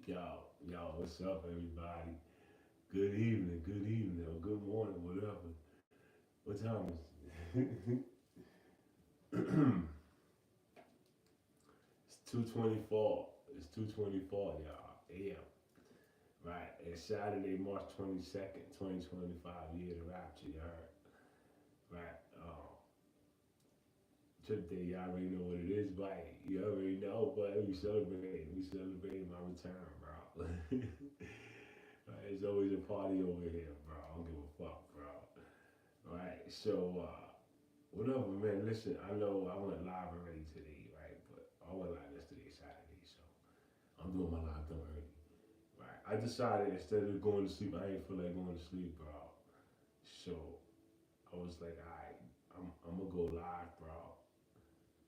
What's up, everybody? Good evening, or good morning, whatever. What time is it? It's 2:24. It's 2:24, y'all. AM. Right. It's Saturday, March 22nd, 2025. Year of the rapture, you heard? Right. Today, y'all already know what it is, but you already know, but we celebrating. We celebrating my return, bro. Right, it's always a party over here, bro. I don't give a fuck, bro. Right. So, whatever, man. Listen, I know I went live already today, right? But I went live yesterday, Saturday, so I'm doing my live done early. Right. I decided instead of going to sleep, I ain't feel like going to sleep, bro. So I was like, alright, I'm gonna go live, bro,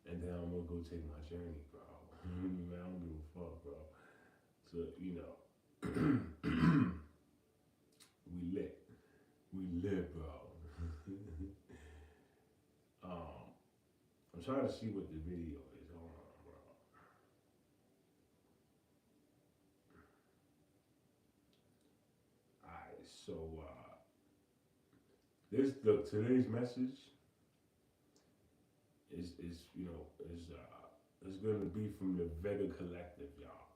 and then I'm gonna go take my journey, bro. Man, I don't give a fuck, bro. So we lit, we lit, bro. um, I'm trying to see what the video is. Hold on, bro. Alright, so this look today's message is going to be from the Vega Collective, y'all.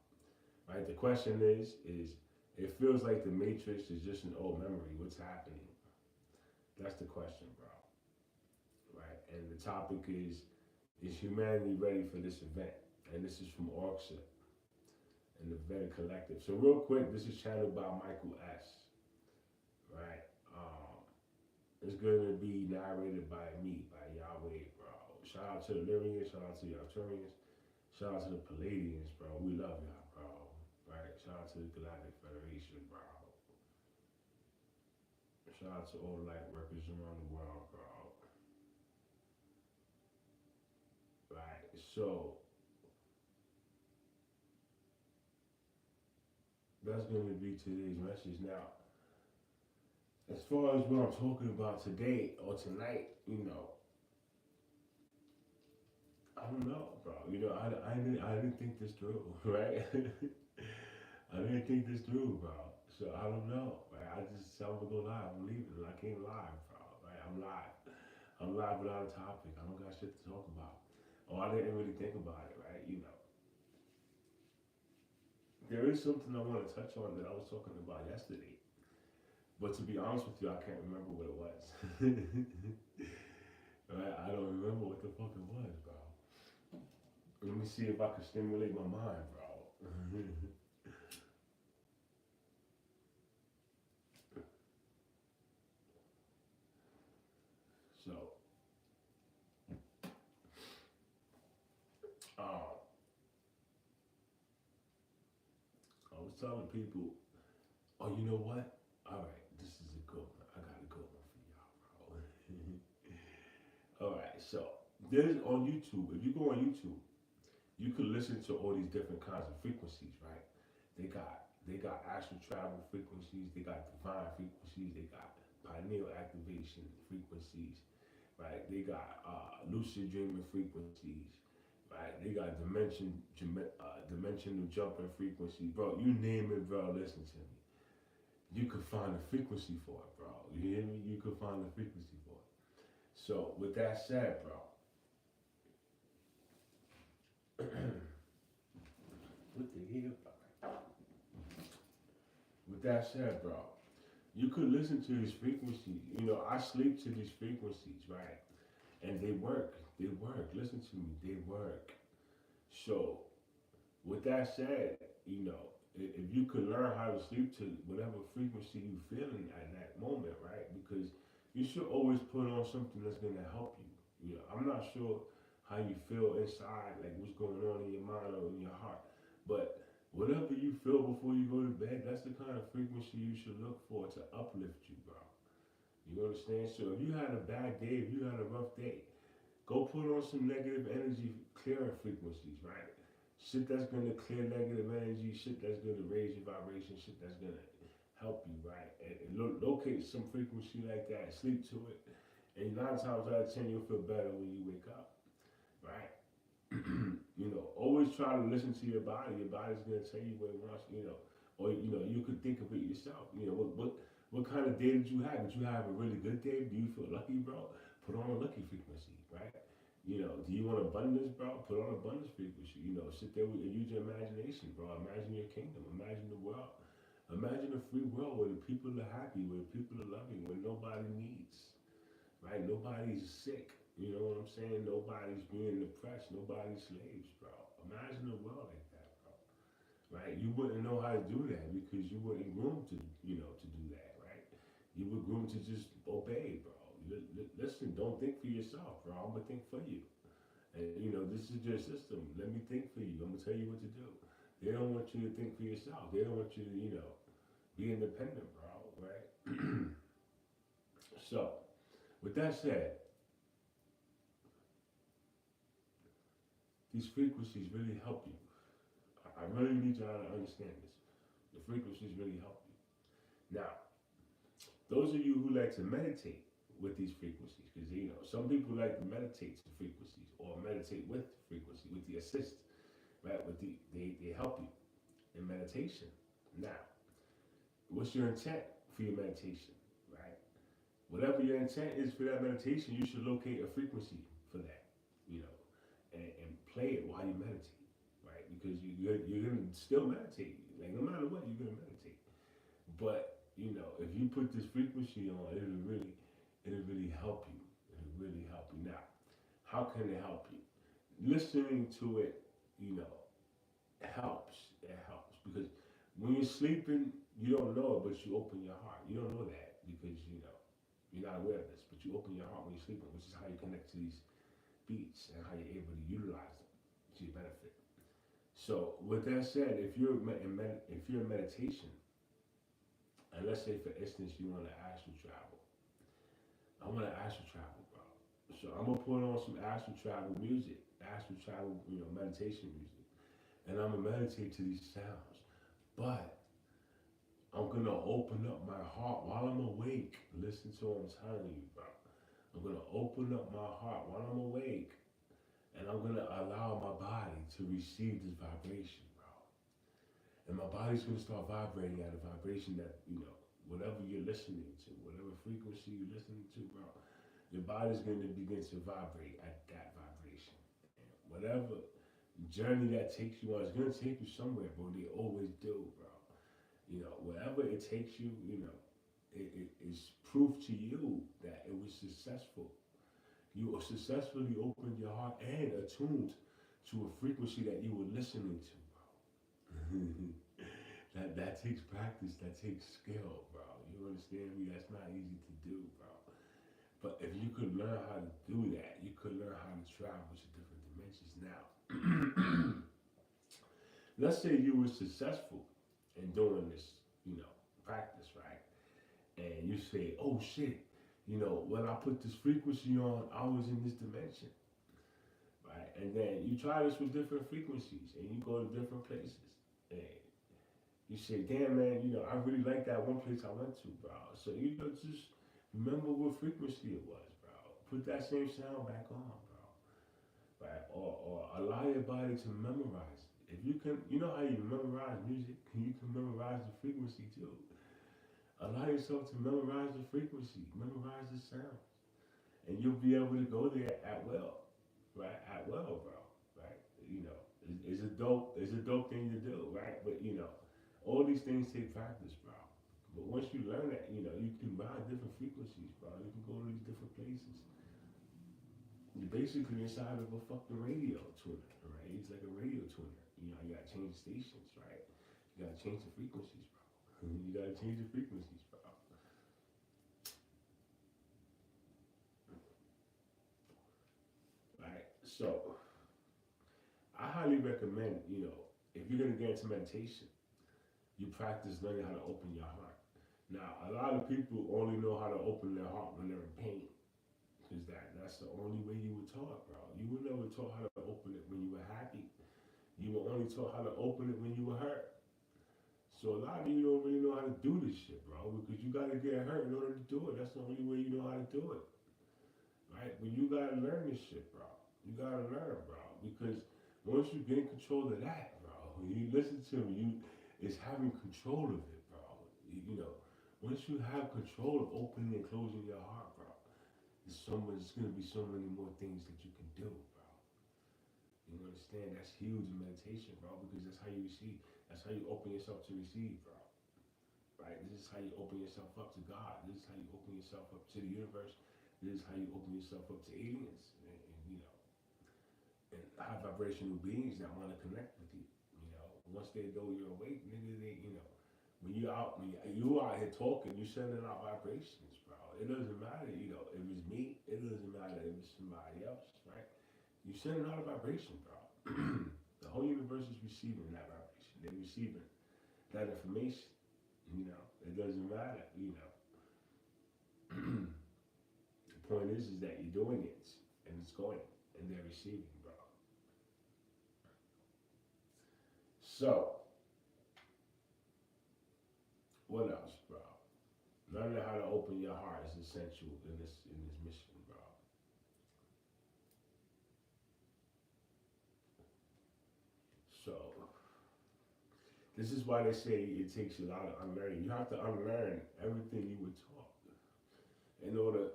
Right? The question is it feels like the Matrix is just an old memory. What's happening? That's the question, bro. Right? And the topic is humanity ready for this event? And this is from Orksa and the Vega Collective. So real quick, this is channeled by Michael S. Right? It's going to be narrated by me, by Yahweh, bro. Shout out to the Lyrians, shout out to the Arturians, shout out to the Palladians, bro. We love y'all, bro. Right? Shout out to the Galactic Federation, bro. Shout out to all the light workers around the world, bro. Right? So that's going to be today's message. Now, as far as what I'm talking about today or tonight, I don't know, bro. I didn't think this through, right? I didn't think this through, bro. So I don't know, right? I just said I'm gonna go live. I'm leaving. I came live, bro. Right? I'm live. I'm live without a topic. I don't got shit to talk about. Oh, I didn't really think about it, right? There is something I want to touch on that I was talking about yesterday. But to be honest with you, I can't remember what it was. Right? I don't remember what the fuck it was, bro. Let me see if I can stimulate my mind, bro. So, um, I was telling people, oh, you know what? All right, this is a good one. I got a good one for y'all, bro. All right, so there's on YouTube. If you go on YouTube, you could listen to all these different kinds of frequencies, right? They got astral travel frequencies. They got divine frequencies. They got pineal activation frequencies, right? They got lucid dreaming frequencies, right? They got dimensional jumping frequencies, bro. You name it, bro. Listen to me. You could find a frequency for it, bro. You hear me? You could find a frequency for it. So with that said, bro, what the hell? With that said, bro, you could listen to these frequencies. I sleep to these frequencies, right? And they work. They work. Listen to me. They work. So with that said, if you could learn how to sleep to whatever frequency you feeling at that moment, right? Because you should always put on something that's gonna help you. I'm not sure how you feel inside, like what's going on in your mind or in your heart, but whatever you feel before you go to bed, that's the kind of frequency you should look for to uplift you, bro. You understand? So if you had a bad day, if you had a rough day, go put on some negative energy clearing frequencies, right? Shit that's gonna clear negative energy, shit that's gonna raise your vibration, shit that's gonna help you, right? And locate some frequency like that, sleep to it, and 9 times out of 10 you'll feel better when you wake up, right? Always try to listen to your body. Your body's gonna tell you what it wants. Or you could think of it yourself. What kind of day did you have? Did you have a really good day? Do you feel lucky, bro? Put on a lucky frequency, right? Do you want abundance, bro? Put on abundance frequency. Sit there and use your imagination, bro. Imagine your kingdom. Imagine the world. Imagine a free world where the people are happy, where the people are loving, where nobody needs, right? Nobody's sick. You know what I'm saying? Nobody's being depressed. Nobody's slaves, bro. Imagine a world like that, bro. Right? You wouldn't know how to do that because you weren't groomed to do that, right? You were groomed to just obey, bro. Listen, don't think for yourself, bro. I'm gonna think for you. And this is your system. Let me think for you. I'm gonna tell you what to do. They don't want you to think for yourself. They don't want you to, be independent, bro. Right? So, with that said, these frequencies really help you. I really need y'all to understand this. The frequencies really help you. Now, those of you who like to meditate with these frequencies, because some people like to meditate to frequencies or meditate with frequency, with the assist, right? They help you in meditation. Now, what's your intent for your meditation, right? Whatever your intent is for that meditation, you should locate a frequency for that, and play it while you meditate, right? Because you're gonna still meditate. Like no matter what, you're gonna meditate. But if you put this frequency on, it'll really help you. It'll really help you. Now, how can it help you? Listening to it, helps. It helps because when you're sleeping, you don't know it, but you open your heart. You don't know that because you're not aware of this, but you open your heart when you're sleeping, which is how you connect to these beats and how you're able to utilize them to your benefit. So, with that said, if you're in meditation, and let's say for instance you want to astral travel, I want to astral travel, bro. So I'm gonna put on some astral travel music, astral travel, meditation music, and I'm gonna meditate to these sounds. But I'm gonna open up my heart while I'm awake. Listen to what I'm telling you, bro. I'm gonna open up my heart while I'm awake, and I'm gonna allow my body to receive this vibration, bro. And my body's gonna start vibrating at a vibration that, whatever you're listening to, whatever frequency you're listening to, bro, your body's gonna begin to vibrate at that vibration. And whatever journey that takes you on, it's gonna take you somewhere, bro. They always do, bro. Wherever it takes you, it is proof to you that it was successful. You successfully opened your heart and attuned to a frequency that you were listening to, bro. that takes practice, that takes skill, bro. You understand me? That's not easy to do, bro. But if you could learn how to do that, you could learn how to travel to different dimensions. Now, let's say you were successful in doing this, practice, right? And you say, oh shit, when I put this frequency on, I was in this dimension, right? And then you try this with different frequencies and you go to different places. And you say, damn man, I really like that one place I went to, bro. So, just remember what frequency it was, bro. Put that same sound back on, bro. Right? Or allow your body to memorize it. If you can, how you memorize music, you can memorize the frequency too. Allow yourself to memorize the frequency, memorize the sounds, and you'll be able to go there at will, right? At will, bro, right? It's a dope thing to do, right? But all these things take practice, bro. But once you learn that, you can ride different frequencies, bro. You can go to these different places. You're basically inside of a fucking radio tuner, right? It's like a radio tuner. You gotta change the stations, right? You gotta change the frequencies, bro. You gotta change the frequencies, bro. Right? So, I highly recommend, if you're gonna get into meditation, you practice learning how to open your heart. Now, a lot of people only know how to open their heart when they're in pain. Because that's the only way you were taught, bro. You were never taught how to open it when you were happy. You were only taught how to open it when you were hurt. So a lot of you don't really know how to do this shit, bro, because you gotta get hurt in order to do it. That's the only way you know how to do it, right? But you gotta learn this shit, bro. You gotta learn, bro, because Once you gain control of that, bro, when you listen to me, it's having control of it, bro. Once you have control of opening and closing your heart, bro, there's gonna be so many more things that you can do, bro. You understand? That's huge in meditation, bro, because that's how you receive. That's how you open yourself to receive, bro. Right? This is how you open yourself up to God. This is how you open yourself up to the universe. This is how you open yourself up to aliens, and high vibrational beings that want to connect with you. Once they know you're awake, nigga, when you out here talking, you sending out vibrations, bro. It doesn't matter, if it's me, it doesn't matter if it's somebody else, right? You sending out a vibration, bro. The whole universe is receiving that vibration. They're receiving that information. It doesn't matter. The point is that you're doing it, and it's going, and they're receiving, bro. So, what else, bro? Learning how to open your heart is essential in this mission, bro. So, this is why they say it takes a lot of unlearning. You have to unlearn everything you were taught in order.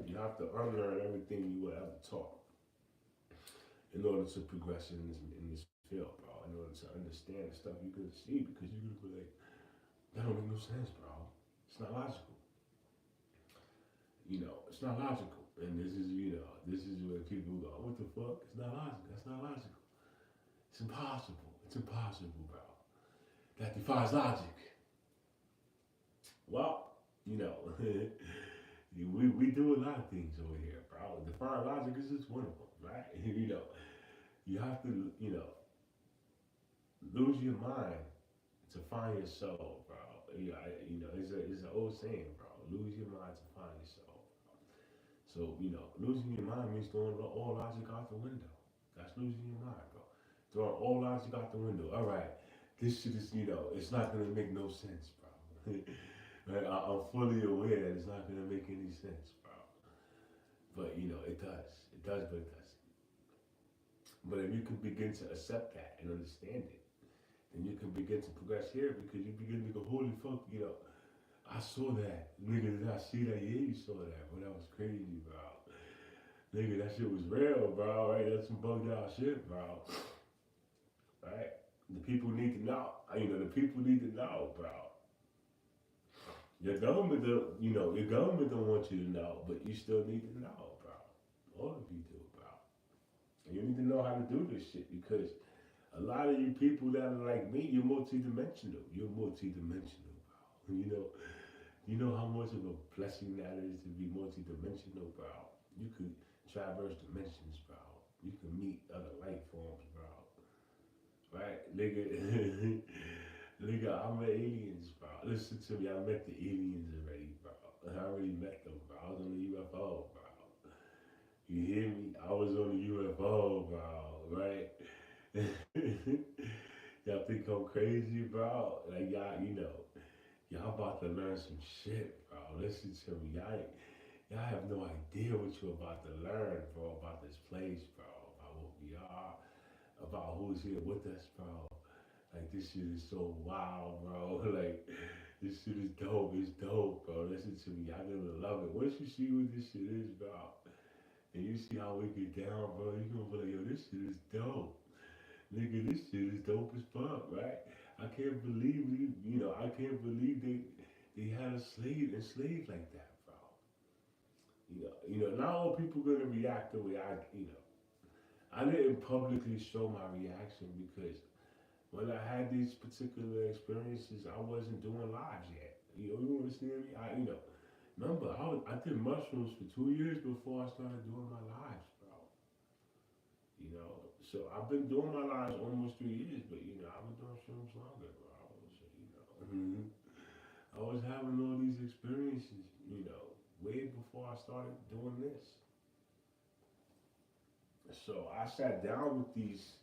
You have to unlearn everything you were ever taught in order to progress in this field, bro. In order to understand the stuff you could see, because you could be like, that don't make no sense, bro. It's not logical. It's not logical. And this is where people go, what the fuck? It's not logical. That's not logical. It's impossible. It's impossible, bro. That defies logic. Well, we do a lot of things over here, bro. Defying logic is just one of them, right? You have to, lose your mind to find your soul, bro. It's an old saying, bro. Lose your mind to find your soul. So, losing your mind means throwing all logic out the window. That's losing your mind, bro. Throwing all logic out the window. All right, this shit is, it's not gonna make no sense, bro. Right? I'm fully aware that it's not gonna make any sense, bro. But it does. It does, but it doesn't. But if you can begin to accept that and understand it, then you can begin to progress here, because you begin to go, holy fuck, I saw that. Nigga, did I see that? Yeah, you saw that. But that was crazy, bro. Nigga, that shit was real, bro. Right? That's some bugged out shit, bro. Right? The people need to know. The people need to know, bro. Your government don't want you to know, but you still need to know, bro. All of you do, bro. And you need to know how to do this shit, because a lot of you people that are like me, you're multidimensional. You're multidimensional, bro. You know how much of a blessing that is to be multidimensional, bro. You could traverse dimensions, bro. You can meet other life forms, bro. Right? Nigga, nigga, I met aliens, bro. Listen to me, I met the aliens already, bro. I already met them, bro. I was on the UFO, bro. You hear me? I was on the UFO, bro. Right? Y'all think I'm crazy, bro? Like, y'all about to learn some shit, bro. Listen to me. Y'all have no idea what you're about to learn, bro, about this place, bro, about what we are, about who's here with us, bro. Like, this shit is so wild, bro. Like, this shit is dope. It's dope, bro. Listen to me. Y'all gonna love it. Once you see what this shit is, bro, and you see how we get down, bro, you're gonna be like, yo, this shit is dope. Nigga, this shit is dope as fuck, right? I can't believe I can't believe they had a slave enslaved like that, bro. Not all people gonna react the way I didn't publicly show my reaction, because when I had these particular experiences, I wasn't doing lives yet. You understand me? Remember, I did mushrooms for 2 years before I started doing my lives, bro. So I've been doing my lives almost 3 years, but I've been doing shrooms longer, bro. So, I was having all these experiences, way before I started doing this. So I sat down with these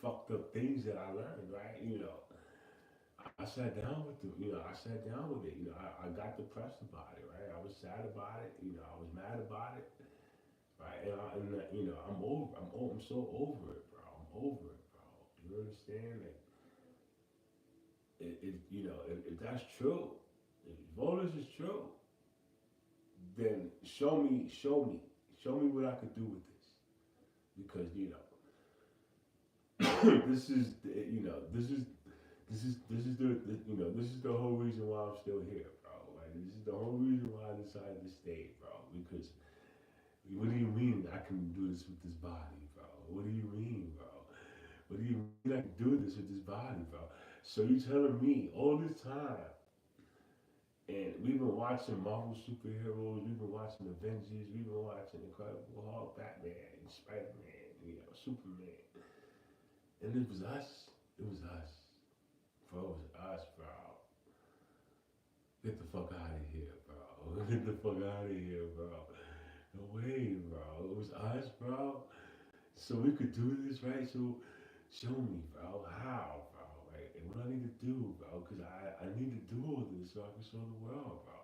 fucked up things that I learned, right? I sat down with I sat down with it. I got depressed about it, right? I was sad about it. I was mad about it, right? I'm so over it, bro. I'm over it, bro. You understand? Like, if that's true, if all this is true, then show me what I could do with this, because this is this is the whole reason why I'm still here, bro. Like, this is the whole reason why I decided to stay, bro. Because what do you mean I can do this with this body, bro? What do you mean, bro? What do you mean I can do this with this body, bro? So you telling me all this time, and we've been watching Marvel superheroes, we've been watching Avengers, we've been watching Incredible Hulk, Batman, Spider Man, Superman, and it was us. It was us, bro. It was us, bro. Get the fuck out of here, bro. Get the fuck out of here, bro. No way, bro. It was us, bro. So we could do this, right? So show me, bro, how, bro, right? And what I need to do, bro, because I need to do all this so I can show the world, bro.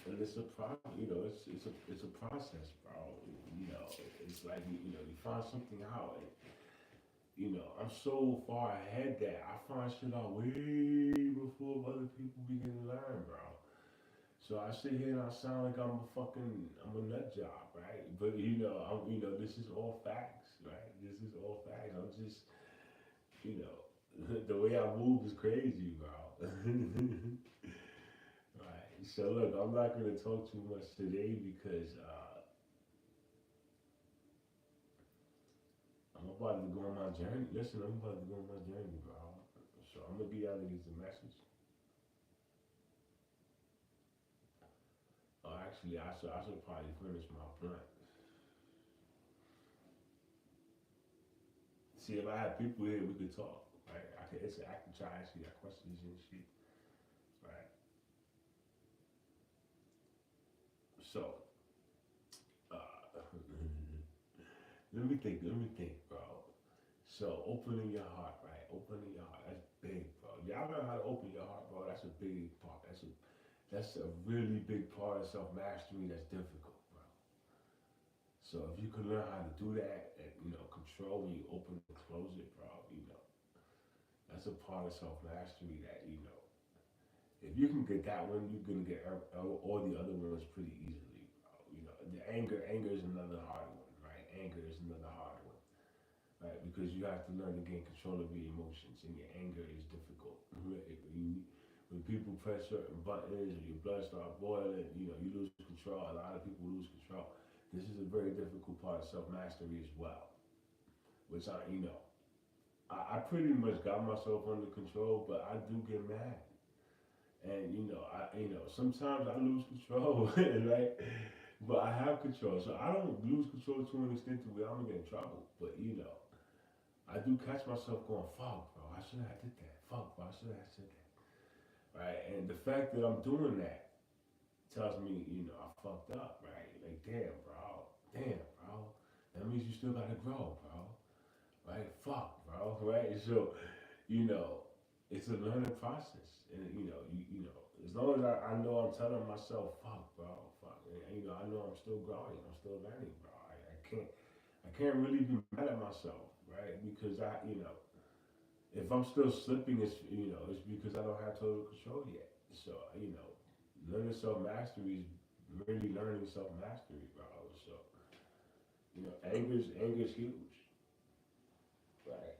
And it's a it's a process, bro. It's like you find something out, and I'm so far ahead that I find shit out way before other people begin to learn, bro. So I sit here and I sound like I'm a nut job, right? But this is all facts, right? This is all facts. I'm just, you know, the way I move is crazy, bro. Right. So look, I'm not gonna talk too much today because I'm about to go on my journey. Listen, I'm about to go on my journey, bro. So I'm gonna give y'all niggas a message. Oh, actually, I should probably finish my blunt. See, if I had people here, we could talk. Right? I can try to ask you that questions and shit. Right. So, let me think, bro. So, opening your heart, right? Opening your heart, that's big, bro. Y'all learn how to open your heart, bro. That's a big part. That's a really big part of self mastery. That's difficult, bro. So if you can learn how to do that, and control when you open and close it, bro, that's a part of self mastery that if you can get that one, you can get all the other ones pretty easily, bro. The anger is another hard one, right? Anger is another hard one, right? Because you have to learn to gain control of your emotions, and your anger is difficult. Right? When people press certain buttons, or your blood start boiling, you lose control. A lot of people lose control. This is a very difficult part of self mastery as well, which I pretty much got myself under control, but I do get mad. And sometimes I lose control, right? But I have control, so I don't lose control to an extent to where I'm gonna get in trouble. But I do catch myself going, "Fuck, bro, I should have did that. Fuck, bro, I should have said that." Right? And the fact that I'm doing that tells me, I fucked up, right? Like, damn, bro. That means you still gotta grow, bro. Right? Fuck, bro. Right? So, you know, it's a learning process, and as long as I know I'm telling myself, fuck, bro, fuck, and, I know I'm still growing, I'm still learning, bro. I can't really be mad at myself, right? Because if I'm still slipping, it's because I don't have total control yet. So, learning self mastery is really learning self mastery, bro. So, anger's huge, right?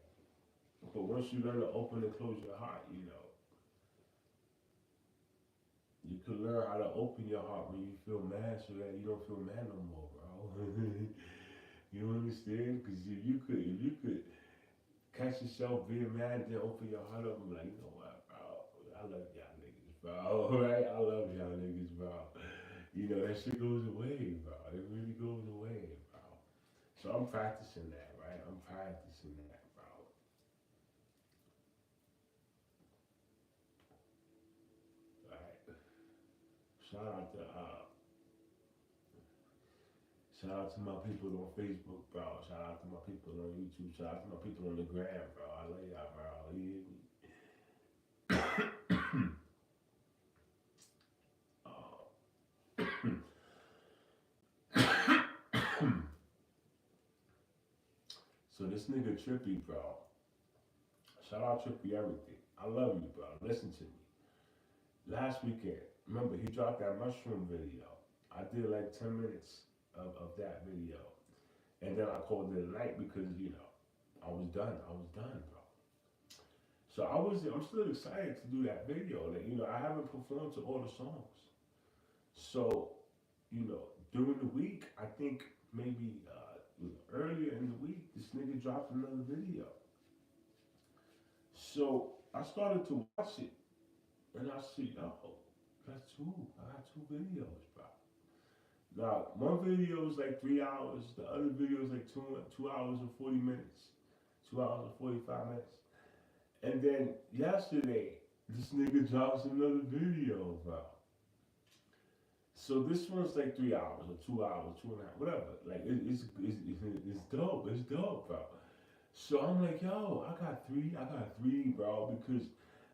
But once you learn to open and close your heart, you can learn how to open your heart when you feel mad, so that you don't feel mad no more, bro. You understand? Because if you could catch yourself being mad, then open your heart up and be like, you know what, bro? I love y'all niggas, bro. Right? I love y'all niggas, bro. That shit goes away, bro. It really goes away, bro. So I'm practicing that, right? I'm practicing that, bro. Right? Shout out to Shout out to my people on Facebook, bro. Shout out to my people on YouTube. Shout out to my people on the gram, bro. I love y'all, bro. You hear me? So this nigga Trippy, bro. Shout out Trippy everything. I love you, bro. Listen to me. Last weekend, remember he dropped that mushroom video. I did like 10 minutes of that video. And then I called it a night because, I was done. I was done, bro. So I'm still excited to do that video. Like, I haven't performed to all the songs. So, during the week, I think maybe earlier in the week, this nigga dropped another video. So I started to watch it, and I see, oh, that's two. I got two videos, bro. Now, one video is like 3 hours. The other video is like 2 hours and 40 minutes, 2 hours and 45 minutes. And then yesterday, this nigga drops another video, bro. So this one's like 3 hours or 2 hours, 2.5, whatever. Like it's dope. It's dope, bro. So I'm like, yo, I got three, bro, because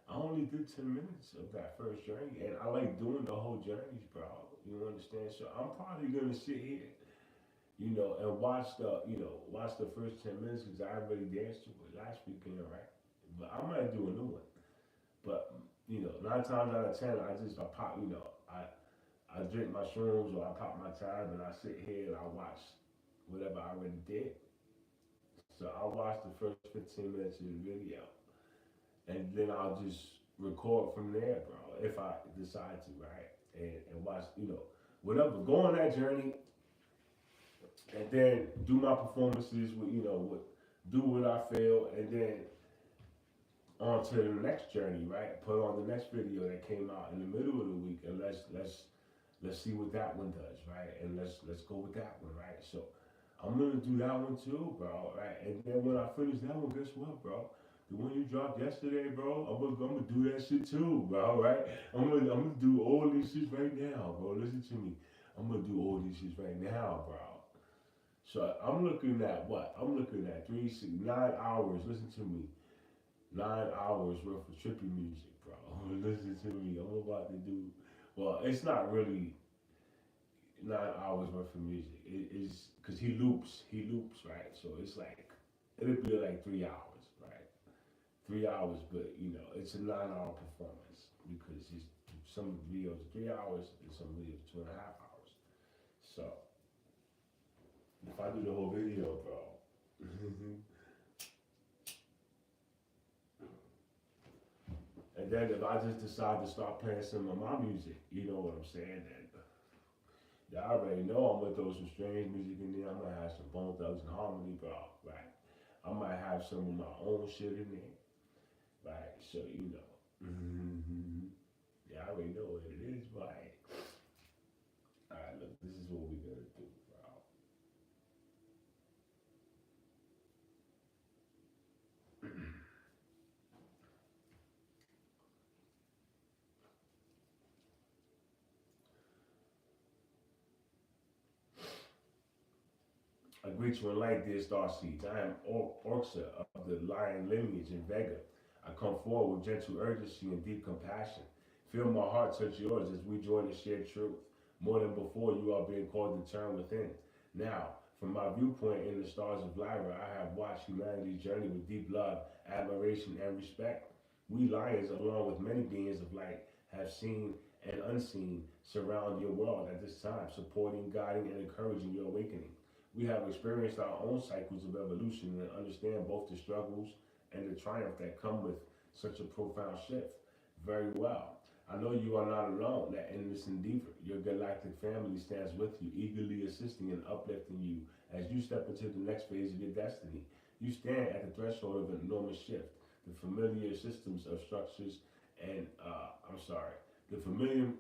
I only did 10 minutes of that first journey, and I like doing the whole journeys, bro. You understand? So I'm probably gonna sit here, and watch the first 10 minutes because I already danced to it last weekend, right? But I might do a new one. But 9 times out of 10, I pop, I drink my shrooms or I pop my tab and I sit here and I watch whatever I already did. So I'll watch the first 15 minutes of the video and then I'll just record from there, bro, if I decide to, right? And watch, whatever, go on that journey and then do my performances do what I feel and then on to the next journey, right? Put on the next video that came out in the middle of the week and let's see what that one does, right? And let's go with that one, right? So I'm gonna do that one too, bro, right? And then when I finish that one, guess what, bro? The one you dropped yesterday, bro, I'm gonna do that shit too, bro, right? I'm gonna do all these shits right now, bro. Listen to me. I'm gonna do all these shits right now, bro. So I'm looking at what? I'm looking at 9 hours. Listen to me. 9 hours worth of trippy music, bro. Listen to me. I'm about to do. Well, it's not really 9 hours worth of music. It is because he loops, right? So it's like it'll be like 3 hours, right? 3 hours, but it's a 9 hour performance because some videos are 3 hours and some videos 2.5 hours. So if I do the whole video, bro. And then if I just decide to start playing some of my music, you know what I'm saying? And y'all already know I'm gonna throw some strange music in there. I might have some Bone Thugs and Harmony, bro. Right? I might have some of my own shit in there. Right? So Mm-hmm. Yeah, I already know what it is, right? All right, look, this is what we're gonna do, bro. I greet you in light, dear star seeds. I am Orxa of the lion lineage in Vega. I come forward with gentle urgency and deep compassion. Feel my heart touch yours as we join the shared truth. More than before, you are being called to turn within. Now, from my viewpoint in the stars of Lyra, I have watched humanity's journey with deep love, admiration, and respect. We lions, along with many beings of light, have seen and unseen surround your world at this time, supporting, guiding, and encouraging your awakening. We have experienced our own cycles of evolution and understand both the struggles and the triumph that come with such a profound shift very well. I know you are not alone that in this endeavor. Your galactic family stands with you, eagerly assisting and uplifting you as you step into the next phase of your destiny. You stand at the threshold of an enormous shift. The familiar systems of structures and, the familiar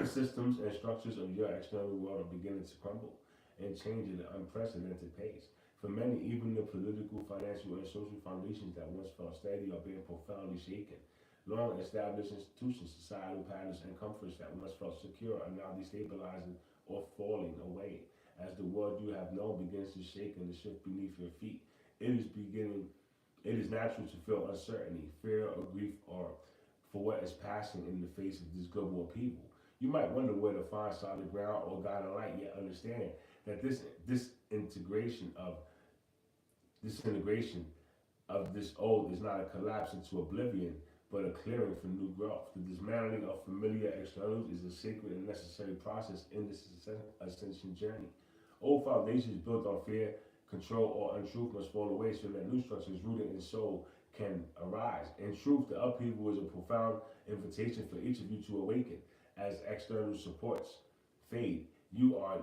systems and structures of your external world are beginning to crumble and change at an unprecedented pace. For many, even the political, financial, and social foundations that once felt steady are being profoundly shaken. Long established institutions, societal patterns, and comforts that once felt secure are now destabilizing or falling away As the world you have known begins to shake and to shift beneath your feet, it is beginning. It is natural to feel uncertainty, fear, or grief, or for what is passing in the face of this global upheaval. You might wonder where to find solid ground or guiding light, yet understanding that this integration of this old is not a collapse into oblivion, but a clearing for new growth. The dismantling of familiar externals is a sacred and necessary process in this ascension journey. Old foundations built on fear, control, or untruth must fall away so that new structures rooted in soul can arise. In truth, the upheaval is a profound invitation for each of you to awaken. As external supports fade, you are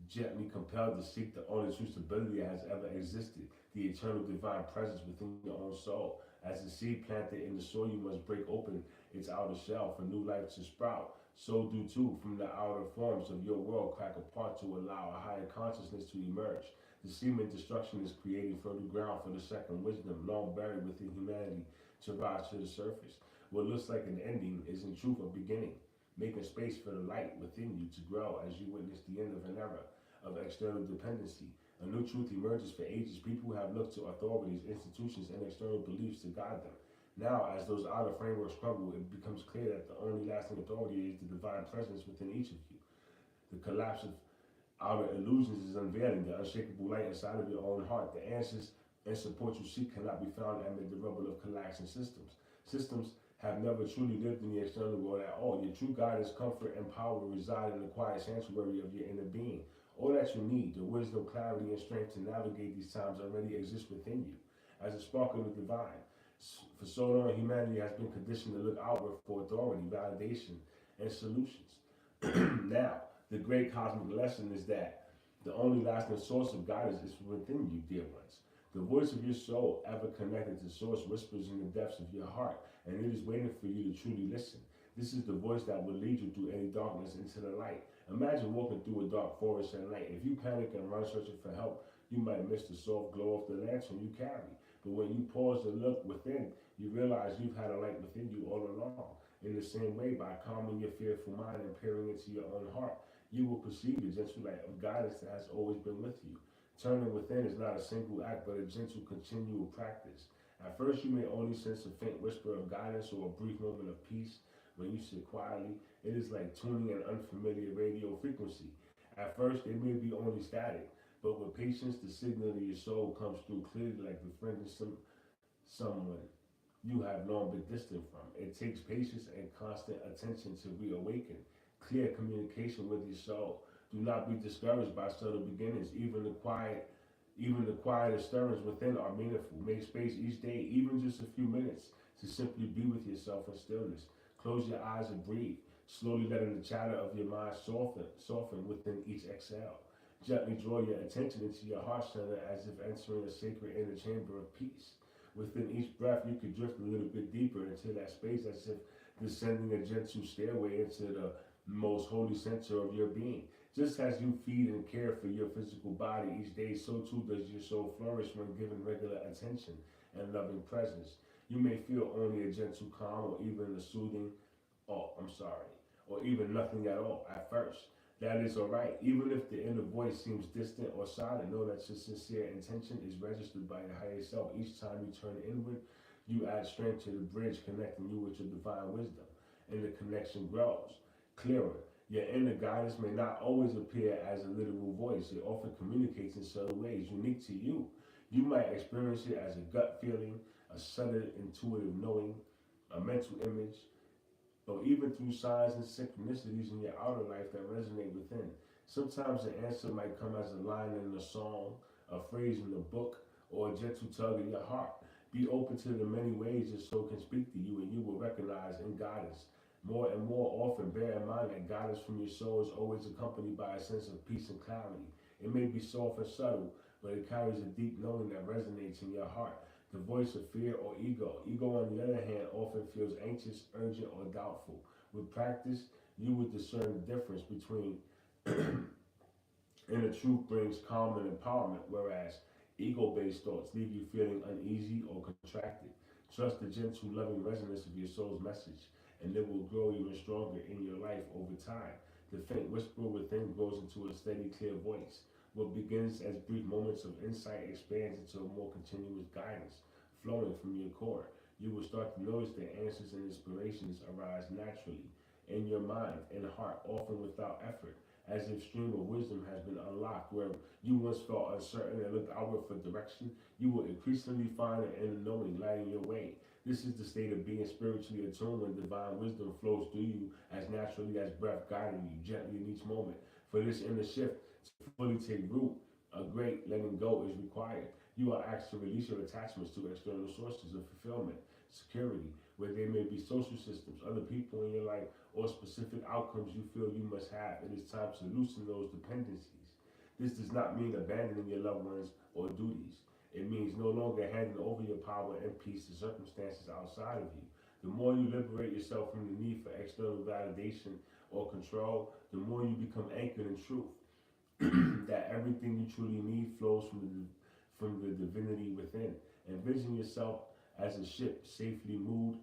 gently compelled to seek the only true stability that has ever existed, the eternal divine presence within your own soul. As the seed planted in the soil, you must break open its outer shell for new life to sprout. So do too from the outer forms of your world crack apart to allow a higher consciousness to emerge. The semen destruction is creating fertile ground for the second wisdom, long buried within humanity, to rise to the surface. What looks like an ending is in truth a beginning, making space for the light within you to grow as you witness the end of an era of external dependency. A new truth emerges for ages. People have looked to authorities, institutions, and external beliefs to guide them. Now, as those outer frameworks crumble, it becomes clear that the only lasting authority is the divine presence within each of you. The collapse of outer illusions is unveiling the unshakable light inside of your own heart. The answers and support you seek cannot be found amid the rubble of collapsing systems. Systems have never truly lived in the external world at all. Your true guidance, comfort, and power reside in the quiet sanctuary of your inner being. All that you need, the wisdom, clarity, and strength to navigate these times already exists within you. As a spark of the divine, for so long humanity has been conditioned to look outward for authority, validation, and solutions. Now, the great cosmic lesson is that the only lasting source of guidance is within you, dear ones. The voice of your soul, ever connected to source, whispers in the depths of your heart, and it is waiting for you to truly listen. This is the voice that will lead you through any darkness into the light. Imagine walking through a dark forest at night. If you panic and run searching for help, you might miss the soft glow of the lantern you carry. But when you pause to look within, you realize you've had a light within you all along. In the same way, by calming your fearful mind and peering into your own heart, you will perceive the gentle light of guidance that has always been with you. Turning within is not a single act, but a gentle, continual practice. At first, you may only sense a faint whisper of guidance or a brief moment of peace. When you sit quietly, it is like tuning an unfamiliar radio frequency. At first, it may be only static, but with patience, the signal of your soul comes through clearly like befriending someone you have long been distant from. It takes patience and constant attention to reawaken. Clear communication with your soul. Do not be discouraged by subtle beginnings. Even the quietest stirrings within are meaningful. Make space each day, even just a few minutes, to simply be with yourself in stillness. Close your eyes and breathe, slowly letting the chatter of your mind soften within each exhale. Gently draw your attention into your heart center as if entering a sacred inner chamber of peace. Within each breath, you can drift a little bit deeper into that space as if descending a gentle stairway into the most holy center of your being. Just as you feed and care for your physical body each day, so too does your soul flourish when given regular attention and loving presence. You may feel only a gentle calm or even a soothing, or even nothing at all at first. That is alright. Even if the inner voice seems distant or silent, know that your sincere intention is registered by your higher self. Each time you turn inward, you add strength to the bridge connecting you with your divine wisdom, and the connection grows clearer. Your inner guidance may not always appear as a literal voice. It often communicates in subtle ways unique to you. You might experience it as a gut feeling, a sudden intuitive knowing, a mental image, or even through signs and synchronicities in your outer life that resonate within. Sometimes the answer might come as a line in a song, a phrase in a book, or a gentle tug in your heart. Be open to the many ways your soul can speak to you, and you will recognize in guidance. More and more often, bear in mind that guidance from your soul is always accompanied by a sense of peace and clarity. It may be soft and subtle, but it carries a deep knowing that resonates in your heart. The voice of fear or ego. Ego, on the other hand, often feels anxious, urgent, or doubtful. With practice, you will discern the difference between inner truth brings calm and empowerment, whereas ego-based thoughts leave you feeling uneasy or contracted. Trust the gentle, loving resonance of your soul's message, and it will grow even stronger in your life over time. The faint whisper within grows into a steady, clear voice. What begins as brief moments of insight expands into a more continuous guidance flowing from your core. You will start to notice that answers and inspirations arise naturally in your mind and heart, often without effort, as if stream of wisdom has been unlocked. Where you once felt uncertain and looked outward for direction, you will increasingly find an inner knowing lighting your way. This is the state of being spiritually attuned when divine wisdom flows through you as naturally as breath guiding you gently in each moment. For this inner shift to fully take root, a great letting go is required. You are asked to release your attachments to external sources of fulfillment, security, where there may be social systems, other people in your life, or specific outcomes you feel you must have. It is time to loosen those dependencies. This does not mean abandoning your loved ones or duties. It means no longer handing over your power and peace to circumstances outside of you. The more you liberate yourself from the need for external validation or control, the more you become anchored in truth. That everything you truly need flows from the divinity within. Envision yourself as a ship safely moored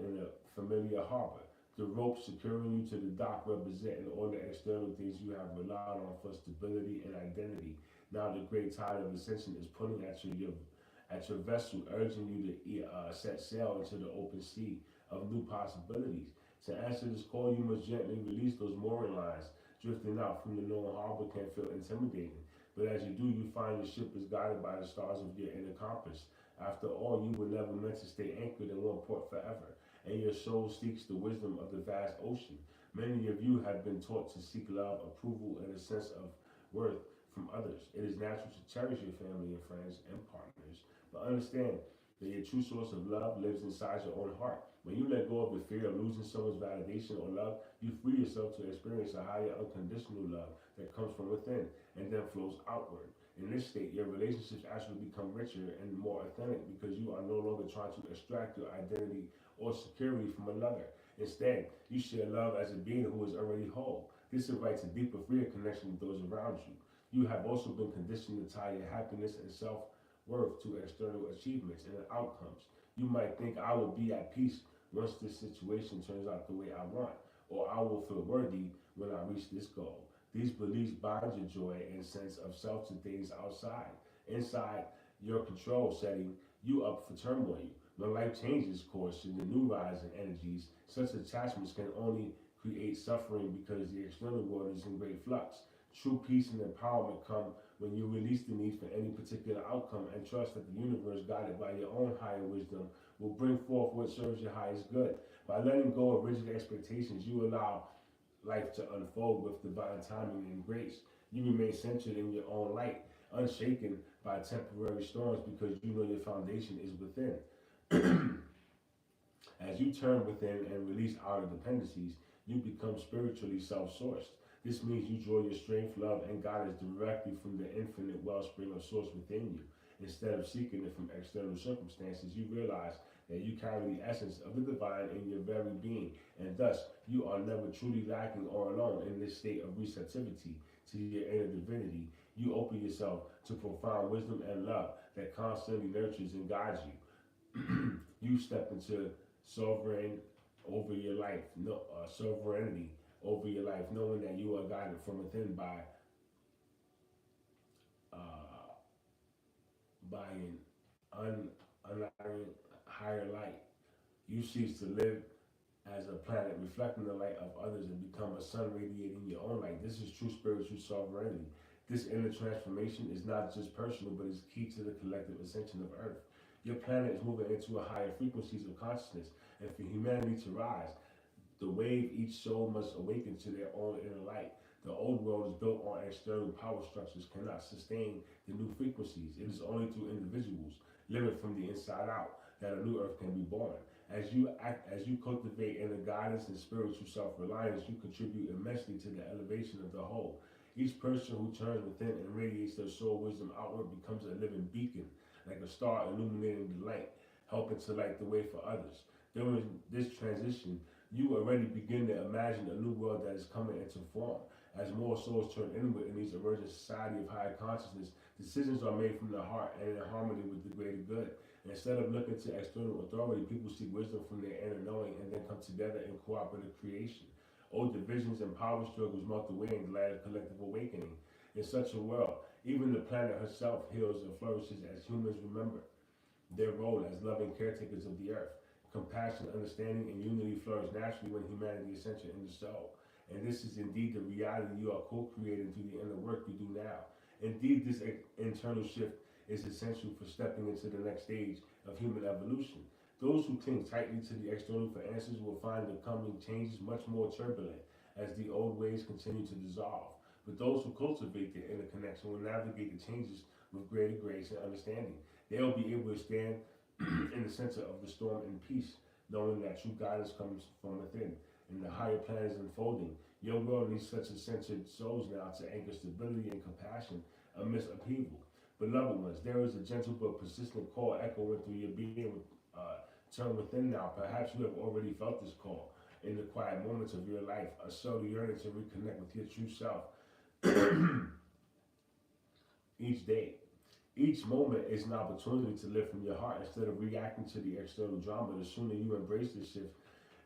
in a familiar harbor. The ropes securing you to the dock representing all the external things you have relied on for stability and identity. Now the great tide of ascension is pulling at your vessel, urging you to set sail into the open sea of new possibilities. To answer this call, you must gently release those mooring lines. Drifting out from the known harbor can feel intimidating, but as you do, you find your ship is guided by the stars of your inner compass. After all, you were never meant to stay anchored in one port forever, and your soul seeks the wisdom of the vast ocean. Many of you have been taught to seek love, approval, and a sense of worth from others. It is natural to cherish your family and friends and partners, but understand that your true source of love lives inside your own heart. When you let go of the fear of losing someone's validation or love, you free yourself to experience a higher unconditional love that comes from within and then flows outward. In this state, your relationships actually become richer and more authentic because you are no longer trying to extract your identity or security from another. Instead, you share love as a being who is already whole. This invites a deeper, freer connection with those around you. You have also been conditioned to tie your happiness and self-worth to external achievements and outcomes. You might think, I will be at peace once this situation turns out the way I want, or I will feel worthy when I reach this goal. These beliefs bind your joy and sense of self to things outside. Inside your control setting you up for turmoil. When life changes course in the new rising energies, such attachments can only create suffering because the external world is in great flux. True peace and empowerment come when you release the need for any particular outcome and trust that the universe, guided by your own higher wisdom, will bring forth what serves your highest good. By letting go of rigid expectations, you allow life to unfold with divine timing and grace. You remain centered in your own light, unshaken by temporary storms because you know your foundation is within. As you turn within and release outer dependencies, you become spiritually self-sourced. This means you draw your strength, love, and guidance directly from the infinite wellspring of source within you. Instead of seeking it from external circumstances, you realize that you carry the essence of the divine in your very being, and thus you are never truly lacking or alone in this state of receptivity to your inner divinity. You open yourself to profound wisdom and love that constantly nurtures and guides you. You step into sovereign over your life, no sovereignty over your life, knowing that you are guided from within uh, by an unallied higher light. You cease to live as a planet reflecting the light of others and become a sun radiating your own light. This is true spiritual sovereignty. This inner transformation is not just personal, but is key to the collective ascension of Earth. Your planet is moving into a higher frequencies of consciousness, and for humanity to rise, the wave each soul must awaken to their own inner light. The old world is built on external power structures, cannot sustain the new frequencies. It is only through individuals living from the inside out that a new earth can be born. As you cultivate inner guidance and spiritual self-reliance, you contribute immensely to the elevation of the whole. Each person who turns within and radiates their soul wisdom outward becomes a living beacon, like a star illuminating the light, helping to light the way for others. During this transition, you already begin to imagine a new world that is coming into form. As more souls turn inward in this emerging society of higher consciousness, decisions are made from the heart and in harmony with the greater good. Instead of looking to external authority, people seek wisdom from their inner knowing and then come together in cooperative creation. Old divisions and power struggles melt away in the light of collective awakening. In such a world, even the planet herself heals and flourishes as humans remember their role as loving caretakers of the earth. Compassion, understanding, and unity flourish naturally when humanity is centered in the soul. And this is indeed the reality you are co-creating through the inner work you do now. Indeed, this internal shift is essential for stepping into the next stage of human evolution. Those who cling tightly to the external for answers will find the coming changes much more turbulent as the old ways continue to dissolve. But those who cultivate the inner connection will navigate the changes with greater grace and understanding. They'll be able to stand in the center of the storm in peace, knowing that true guidance comes from within and the higher plan is unfolding. Your world needs such a centered souls now to anchor stability and compassion amidst upheaval. Beloved ones, there is a gentle but persistent call echoing through your being. Turn within now. Perhaps you have already felt this call in the quiet moments of your life, a subtle yearning to reconnect with your true self each day. Each moment is an opportunity to live from your heart instead of reacting to the external drama. The sooner you embrace this shift,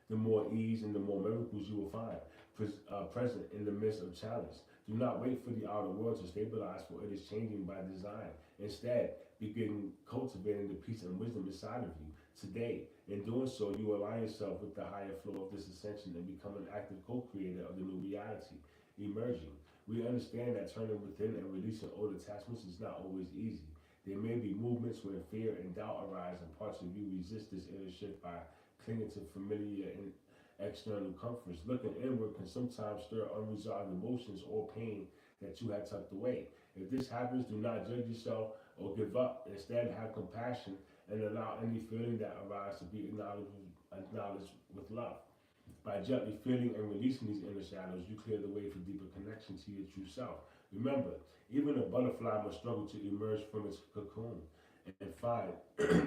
the more ease and the more miracles you will find present in the midst of challenge. Do not wait for the outer world to stabilize, for it is changing by design. Instead, begin cultivating the peace and wisdom inside of you today. In doing so, you align yourself with the higher flow of this ascension and become an active co-creator of the new reality emerging. We understand that turning within and releasing old attachments is not always easy. There may be movements where fear and doubt arise, and parts of you resist this inner shift by clinging to familiar and external comforts. Looking inward can sometimes stir unresolved emotions or pain that you had tucked away. If this happens, do not judge yourself or give up. Instead, have compassion and allow any feeling that arises to be acknowledged with love. By gently feeling and releasing these inner shadows, you clear the way for deeper connection to your true self. Remember, even a butterfly must struggle to emerge from its cocoon and find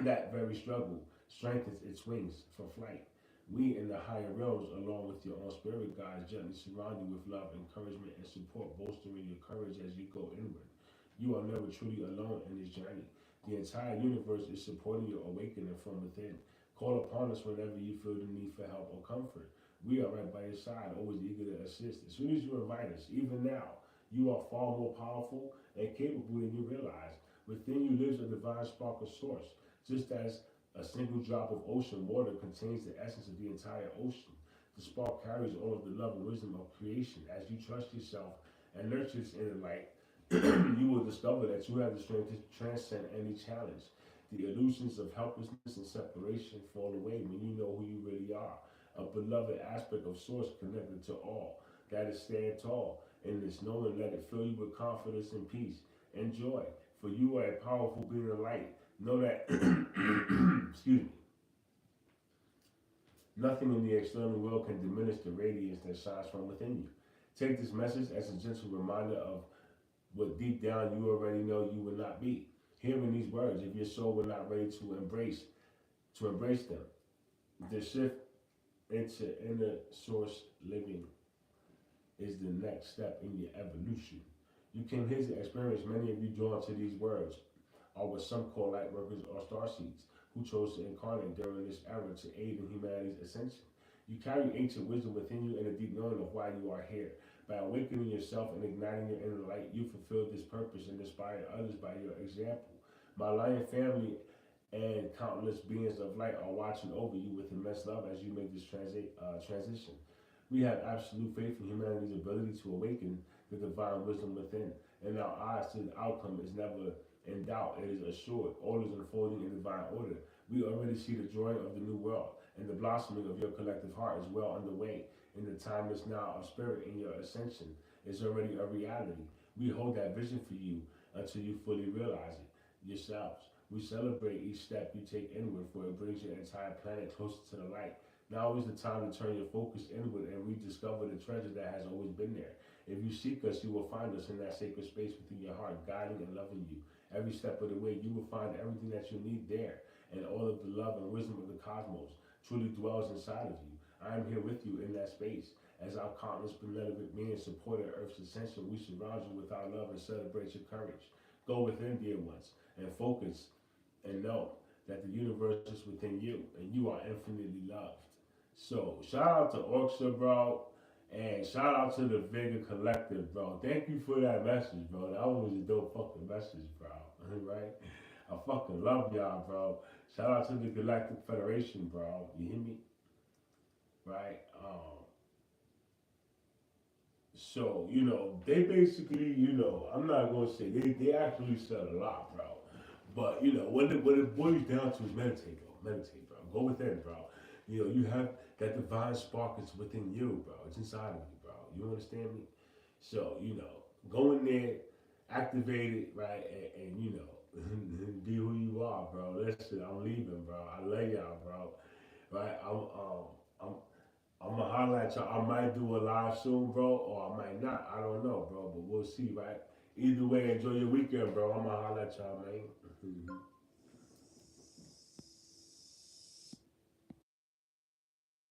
that very struggle strengthens its wings for flight. We in the higher realms, along with your own spirit guides, gently surround you with love, encouragement, and support, bolstering your courage as you go inward. You are never truly alone in this journey. The entire universe is supporting your awakening from within. Call upon us whenever you feel the need for help or comfort. We are right by your side, always eager to assist. As soon as you invite us, even now, you are far more powerful and capable than you realize. Within you lives a divine spark of source, just as a single drop of ocean water contains the essence of the entire ocean. The spark carries all of the love and wisdom of creation. As you trust yourself and nurture this inner light, you will discover that you have the strength to transcend any challenge. The illusions of helplessness and separation fall away when you know who you really are. A beloved aspect of source connected to all. That is stand tall in this knowing, let it fill you with confidence and peace and joy. For you are a powerful being of light. Know that excuse me. Nothing in the external world can diminish the radiance that shines from within you. Take this message as a gentle reminder of what deep down you already know you will not be. Hearing these words, if your soul will not ready to embrace them, the shift into inner source living is the next step in your evolution. You came here to experience. Many of you drawn to these words are what some call light workers or starseeds who chose to incarnate during this era to aid in humanity's ascension. You carry ancient wisdom within you and a deep knowing of why you are here. By awakening yourself and igniting your inner light, you fulfill this purpose and inspire others by your example. My lion family and countless beings of light are watching over you with immense love as you make this transition. We have absolute faith in humanity's ability to awaken the divine wisdom within, and our eyes to the outcome is never in doubt. It is assured. All is unfolding in divine order. We already see the drawing of the new world, and the blossoming of your collective heart is well underway. In the timeless now of spirit in your ascension is already a reality. We hold that vision for you until you fully realize it yourselves. We celebrate each step you take inward, for it brings your entire planet closer to the light. Now is the time to turn your focus inward and rediscover the treasure that has always been there. If you seek us, you will find us in that sacred space within your heart, guiding and loving you. Every step of the way, you will find everything that you need there, and all of the love and wisdom of the cosmos truly dwells inside of you. I am here with you in that space. As our countless benevolent beings support Earth's ascension, we surround you with our love and celebrate your courage. Go within, dear ones, and focus and know that the universe is within you, and you are infinitely loved. So, shout out to Orksha, bro, And shout out to the Vega Collective, bro. Thank you for that message, bro. That was a dope fucking message, bro. Right? I fucking love y'all, bro. Shout out to the Galactic Federation, bro. You hear me? Right? So, they basically, I'm not gonna say they actually said a lot, bro. But what it boils down to is meditate, bro. Meditate, bro. Go within, bro. You have that divine spark is within you, bro. It's inside of you, bro. You understand me? So, go in there, activate it, right, and be who you are, bro. Listen, I'm leaving, bro. I love y'all, bro. Right? I'm I'm gonna holler at y'all. I might do a live soon, bro, or I might not. I don't know, bro, but we'll see, right? Either way, enjoy your weekend, bro. I'm gonna holler at y'all, man.